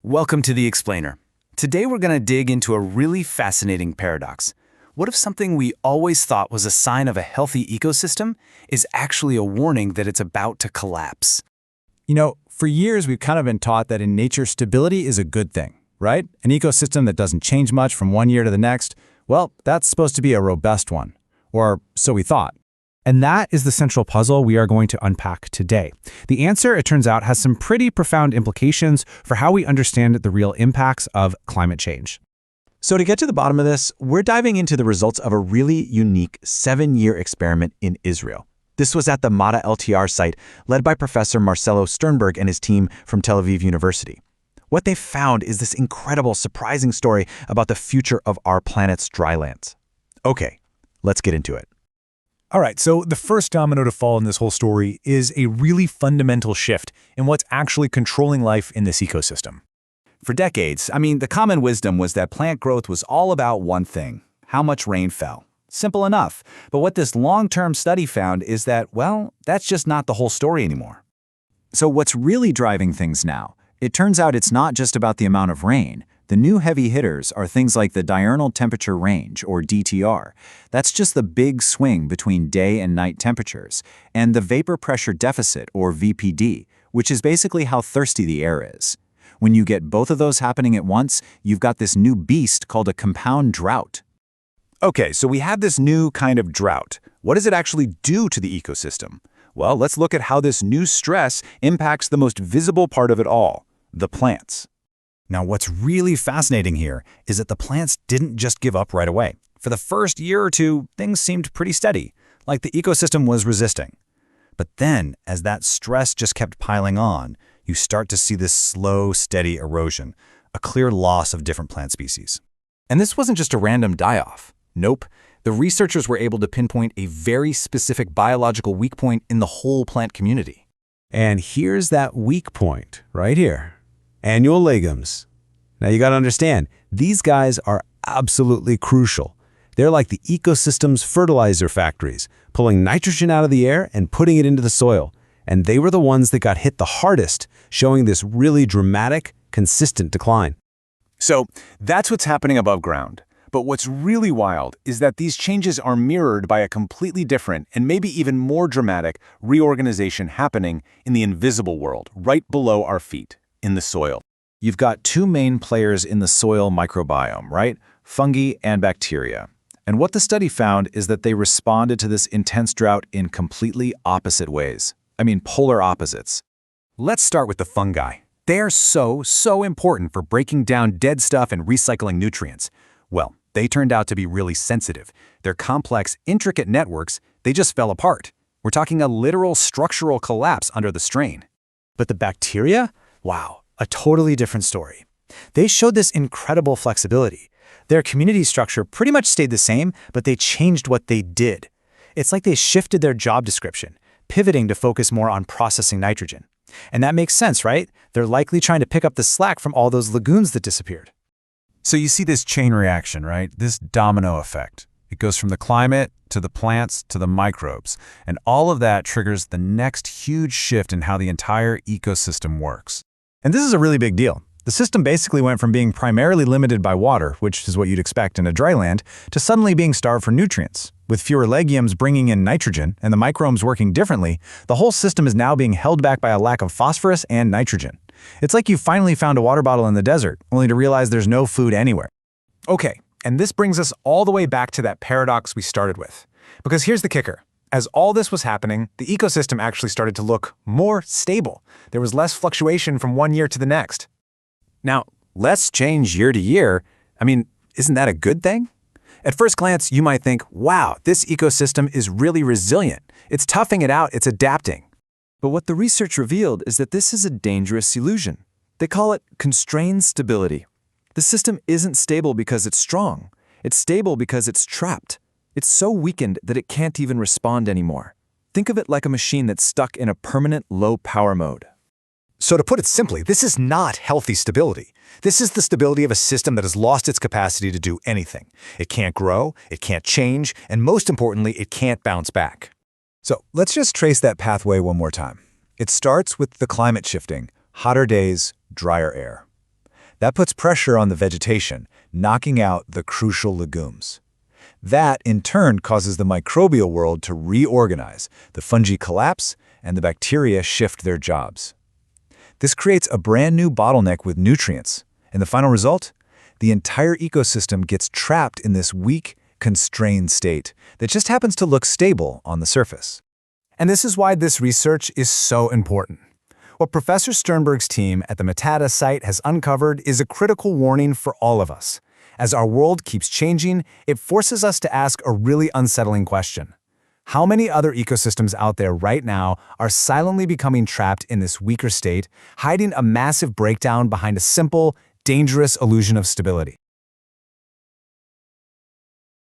Welcome to The Explainer. Today we're going to dig into a really fascinating paradox. What if something we always thought was a sign of a healthy ecosystem is actually a warning that it's about to collapse? For years we've kind of been taught that in nature stability is a good thing, right? An ecosystem that doesn't change much from one year to the next, well, that's supposed to be a robust one. Or so we thought. And that is the central puzzle we are going to unpack today. The answer, it turns out, has some pretty profound implications for how we understand the real impacts of climate change. So to get to the bottom of this, we're diving into the results of a really unique 7-year experiment in Israel. This was at the Matta LTER site, led by Professor Marcelo Sternberg and his team from Tel Aviv University. What they found is this incredible, surprising story about the future of our planet's drylands. Okay, let's get into it. All right, so the first domino to fall in this whole story is a really fundamental shift in what's actually controlling life in this ecosystem. For decades, the common wisdom was that plant growth was all about one thing: how much rain fell. Simple enough. But what this long-term study found is that, well, that's just not the whole story anymore. So what's really driving things now? It turns out it's not just about the amount of rain. The new heavy hitters are things like the diurnal temperature range, or DTR. That's just the big swing between day and night temperatures, and the vapor pressure deficit, or VPD, which is basically how thirsty the air is. When you get both of those happening at once, you've got this new beast called a compound drought. Okay, so we have this new kind of drought. What does it actually do to the ecosystem? Well, let's look at how this new stress impacts the most visible part of it all: the plants. Now, what's really fascinating here is that the plants didn't just give up right away. For the first year or two, things seemed pretty steady, like the ecosystem was resisting. But then, as that stress just kept piling on, you start to see this slow, steady erosion, a clear loss of different plant species. And this wasn't just a random die-off. Nope. The researchers were able to pinpoint a very specific biological weak point in the whole plant community. And here's that weak point right here. Annual legumes. Now you got to understand, these guys are absolutely crucial. They're like the ecosystem's fertilizer factories, pulling nitrogen out of the air and putting it into the soil. And they were the ones that got hit the hardest, showing this really dramatic, consistent decline. So that's what's happening above ground. But what's really wild is that these changes are mirrored by a completely different and maybe even more dramatic reorganization happening in the invisible world, right below our feet, in the soil. You've got two main players in the soil microbiome, right? Fungi and bacteria. And what the study found is that they responded to this intense drought in completely opposite ways. Polar opposites. Let's start with the fungi. They're so important for breaking down dead stuff and recycling nutrients. Well, they turned out to be really sensitive. Their complex, intricate networks, they just fell apart. We're talking a literal structural collapse under the strain. But the bacteria? Wow, a totally different story. They showed this incredible flexibility. Their community structure pretty much stayed the same, but they changed what they did. It's like they shifted their job description, pivoting to focus more on processing nitrogen. And that makes sense, right? They're likely trying to pick up the slack from all those lagoons that disappeared. So you see this chain reaction, right? This domino effect. It goes from the climate to the plants to the microbes. And all of that triggers the next huge shift in how the entire ecosystem works. And this is a really big deal. The system basically went from being primarily limited by water, which is what you'd expect in a dry land, to suddenly being starved for nutrients. With fewer legumes bringing in nitrogen and the microbes working differently, the whole system is now being held back by a lack of phosphorus and nitrogen. It's like you finally found a water bottle in the desert, only to realize there's no food anywhere. Okay, and this brings us all the way back to that paradox we started with. Because here's the kicker. As all this was happening, the ecosystem actually started to look more stable. There was less fluctuation from one year to the next. Now, less change year to year, isn't that a good thing? At first glance, you might think, wow, this ecosystem is really resilient. It's toughing it out, it's adapting. But what the research revealed is that this is a dangerous illusion. They call it constrained stability. The system isn't stable because it's strong. It's stable because it's trapped. It's so weakened that it can't even respond anymore. Think of it like a machine that's stuck in a permanent low power mode. So to put it simply, this is not healthy stability. This is the stability of a system that has lost its capacity to do anything. It can't grow, it can't change, and most importantly, it can't bounce back. So let's just trace that pathway one more time. It starts with the climate shifting, hotter days, drier air. That puts pressure on the vegetation, knocking out the crucial legumes. That, in turn, causes the microbial world to reorganize, the fungi collapse, and the bacteria shift their jobs. This creates a brand new bottleneck with nutrients, and the final result? The entire ecosystem gets trapped in this weak, constrained state that just happens to look stable on the surface. And this is why this research is so important. What Professor Sternberg's team at the Matta LTER site has uncovered is a critical warning for all of us. As our world keeps changing, it forces us to ask a really unsettling question. How many other ecosystems out there right now are silently becoming trapped in this weaker state, hiding a massive breakdown behind a simple, dangerous illusion of stability?